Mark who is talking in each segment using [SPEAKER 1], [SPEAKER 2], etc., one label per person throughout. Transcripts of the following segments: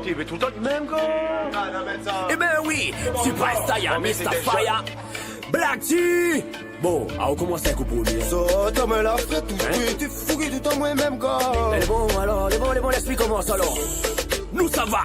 [SPEAKER 1] Tu veux tout le temps du même gars.
[SPEAKER 2] Eh ben oui, Superstar, y'a Mr. Fire. Black T. Bon, on commence à couper lui.
[SPEAKER 3] So, t'as me la fait tout de t'es fougué tout en moi-même gars.
[SPEAKER 2] Les bons alors, les bons, l'esprit commence alors. Nous ça va.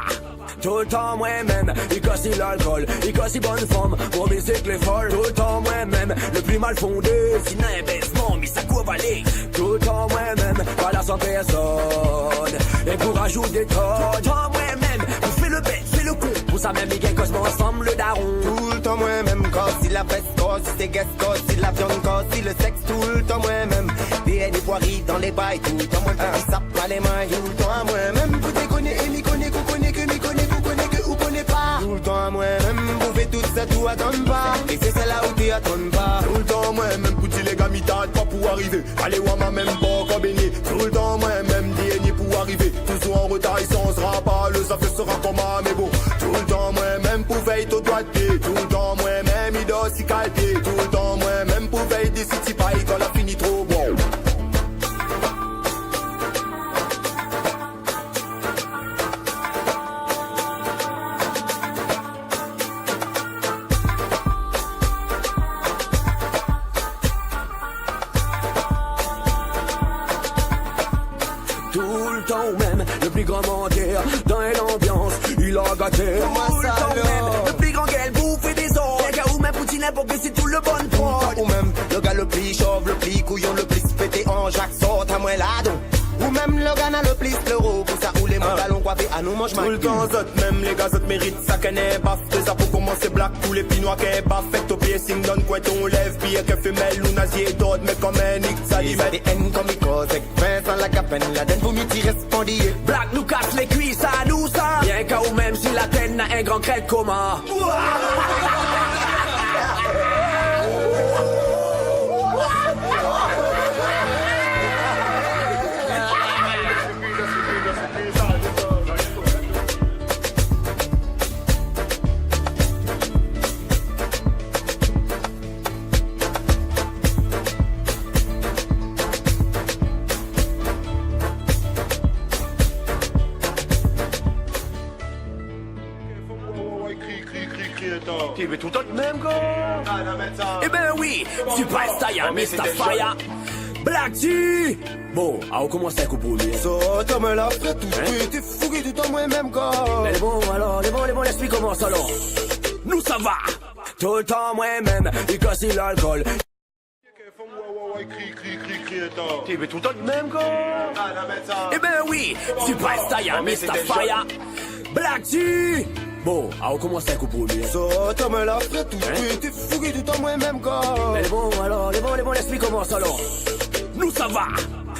[SPEAKER 2] Tout le temps moi-même, il casse l'alcool, il casse bonne forme, mon bicycle est folle. Tout le temps moi-même, le plus mal fondé, sinon un baissement, mais ça court valer. Tout le temps moi-même, pas la sans personne, et pour rajouter des tonnes. Tout le temps moi-même, vous faites le bête, fais le con, pour ça même il gagne cosmo ensemble le daron.
[SPEAKER 3] Tout le temps moi-même, quand si la fesse, quand si c'est guest, quand si la viande, quand si le sexe, tout le temps moi-même. Des poiries dans les bails, tout le temps moi-même, qui sape pas les mains, tout le temps moi-même. Vous déconnez et m'y connaît, vous connaissez que m'y connaît, vous connaissez que vous connaissez pas. Tout le temps moi-même, vous faites tout ça, tout attendre pas. Et c'est celle-là où t'y attends pas.
[SPEAKER 4] Tout le temps moi-même, petit les gars, m'y-t'attends pas pour arriver. Allez, ouais, ma même pas qu'à baigner. Tout le temps moi-même, DNA pour arriver. Toujours en retard, et on sera pas, le ça fait sera comme un mais bon. Tout le temps moi-même, pour veiller au doigt de pied. Tout le temps moi-même, il doit s'y calper. Tout le temps moi-même, pour veiller des city paille quand la fini trop bon.
[SPEAKER 2] Tout le temps même, le plus grand menteur, dans l'ambiance, il a gâté. Tout le temps même, le plus grand gueule bouffe des os. Les gars ou même Poutine pour que c'est tout le bon prod.
[SPEAKER 3] Ou même le gars le plus chauve, le plus couillon, le plus pété en Jacques sort à moi là-dedans. Ou même le gars n'a le plus l'euro, pour ça ou les mangalons coiffés à nous mange mal.
[SPEAKER 4] Tout le temps, zot, même les gars, zot méritent ça qu'un est baf. C'est ça pour commencer black, tous les pinois qu'est baf. Fait au piercing, donne quoi ton lève, pire que femelle ou nazi et d'autres, mais comme un X, ça
[SPEAKER 3] Il va des haines comme il cause, avec Vincent la capenne, la den vous m'y répondit.
[SPEAKER 2] Black nous casse les cuisses à nous ça. Bien qu'à ou même si la peine a un grand crête commun.
[SPEAKER 1] Tu veux tout le temps du même gars.
[SPEAKER 2] Eh ben oui, Superstar, y'a Mr. Fire. Black T. Bon, on commence à couper lui.
[SPEAKER 3] So, t'as me la fait tout de t'es fougué tout en moi-même gars.
[SPEAKER 2] Les bons alors, les bons, l'esprit commence alors. Nous ça va. Tout le temps moi-même, il casse l'alcool.
[SPEAKER 1] Tu veux tout le temps du même gars.
[SPEAKER 2] Eh ben oui, Superstar, y'a Mr. Fire. Black T. Bon, on commence à couper lui.
[SPEAKER 3] So, t'as me la fait tout de t'es fougué tout en moi-même gars.
[SPEAKER 2] Les bons alors, les bons, l'esprit commence alors. Nous ça va.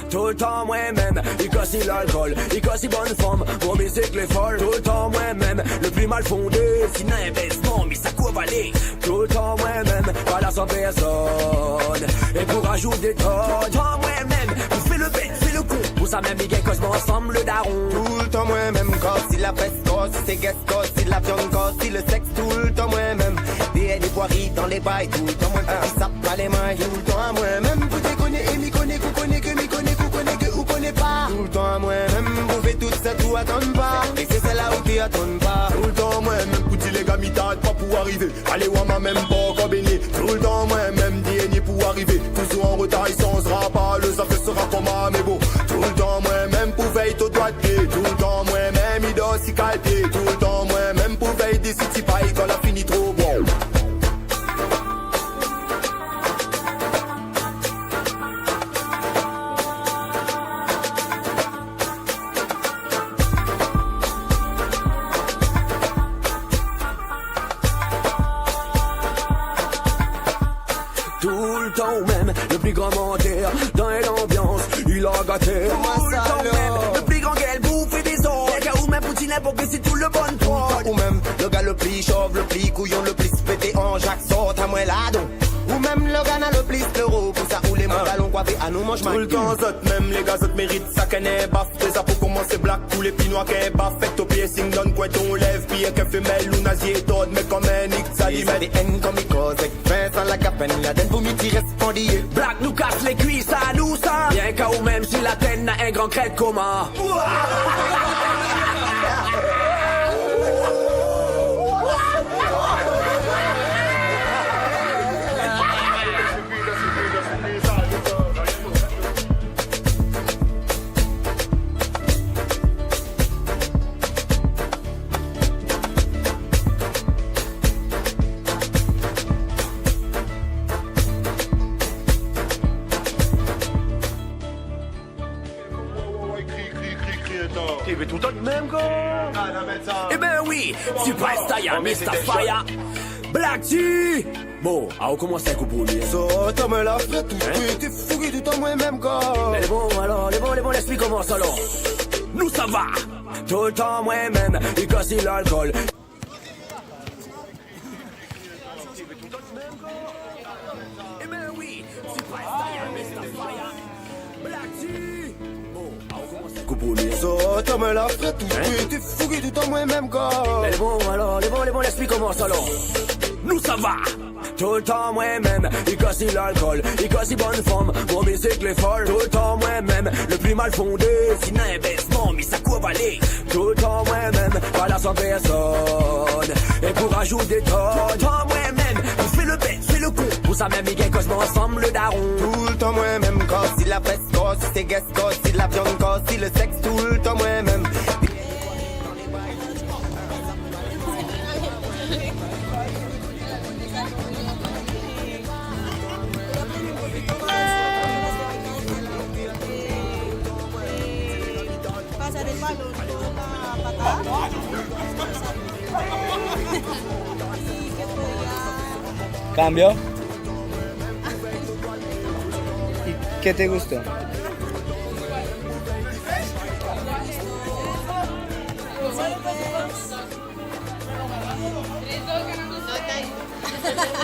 [SPEAKER 2] Tout le temps moi-même, il casse l'alcool, il casse bonne forme, mon bicycle est folle. Tout le temps moi-même, le plus mal fondé, sinon un baissement, mais ça court valer. Tout le temps moi-même, pas la sans personne, et pour rajouter des tonnes. Tout le temps moi-même, vous faites le bête, fais le con, pour ça même il gagne cosmo ensemble le daron.
[SPEAKER 3] Tout le temps moi-même, quand si la fesse, quand si c'est guest, quand si la viande, quand si le sexe, tout le temps moi-même. Des poiries dans les bails, tout le temps moi-même, qui sape pas les mains, tout le temps moi-même. Vous déconnez et m'y connaît, vous connaissez que m'y connaît, vous connaissez que vous connaissez pas. Tout le temps moi-même, vous faites tout ça, tout attendre pas. Et c'est celle-là où t'y attends pas.
[SPEAKER 4] Tout le temps moi-même, petit les gars, m'y-t'attends pas pour arriver. Allez, ouais, ma même pas qu'à baigner. Tout le temps moi-même, DNA pour arriver. Toujours en retard, et on sera pas, le ça fait sera comme un mais bon. Tout le temps moi-même, pour veiller au doigt de pied. Tout le temps moi-même, il doit s'y calper. Tout le temps moi-même, pour veiller des city paille quand la fini trop bon.
[SPEAKER 2] Tout le temps même, le plus grand menteur, dans l'ambiance, il a gâté. Tout le temps même, le plus grand gueule bouffe des os. Les gars ou même Poutine pour que c'est tout le bon prod.
[SPEAKER 3] Ou même le gars le plus chauve, le plus couillon, le plus pété en Jacques sort à moi là-dedans. Ou même le gars n'a le plus l'euro, pour ça ou les mangalons coiffés à nous mange mal.
[SPEAKER 4] Tout le temps, zot, même les gars, zot méritent ça qu'un est baf. C'est ça pour commencer black, tous les pinois qu'est baf. Fait au piercing, donne quoi ton lève, pire que femelle ou nazi et d'autres, mais comme un X, ça
[SPEAKER 3] Il va des haines comme il cause, avec Vincent la capenne, la den vous m'y répondit.
[SPEAKER 2] Black nous casse les cuisses à nous ça. Bien qu'à ou même si la peine a un grand crête commun.
[SPEAKER 1] Tu fais tout le temps les mêmes gars.
[SPEAKER 2] Eh ben oui, Superstar, y'a Mr. Fire, Black T. Bon, on commence à couper.
[SPEAKER 3] So, t'as me la fait tout, t'es fougué tout en moi-même, gars.
[SPEAKER 2] Les bons alors, les bons, l'esprit commence alors. Nous ça va, tout le temps moi-même, il casse l'alcool. Eh ben oui, Superstar, y'a Mr. Fire, Black T. Bon, on commence à couper.
[SPEAKER 3] So, t'as me la fait tout, t'es fougué tout en moi-même, gars.
[SPEAKER 2] Les bons alors, les bons, l'esprit commence alors. Nous ça va, tout le temps moi-même, il casse l'alcool, il casse bonne forme, mon musique les folle, tout le temps moi-même, le plus mal fondé, sinon un baissement, mais ça court aller, tout le temps moi-même, pas la 100 personnes, et pour ajouter des tonnes, tout le temps moi-même, on fait le bête, fait le con, pour ça même, il gagne cosmo ensemble le daron.
[SPEAKER 3] Tout le temps moi-même, gars, si la presse, gars, si c'est guest, gars, si la viande, gars, si le sexe, tout le temps moi-même.
[SPEAKER 5] Pasa de palo, una patada.
[SPEAKER 6] ¿Cambio? ¿Y qué te gustó?
[SPEAKER 5] No,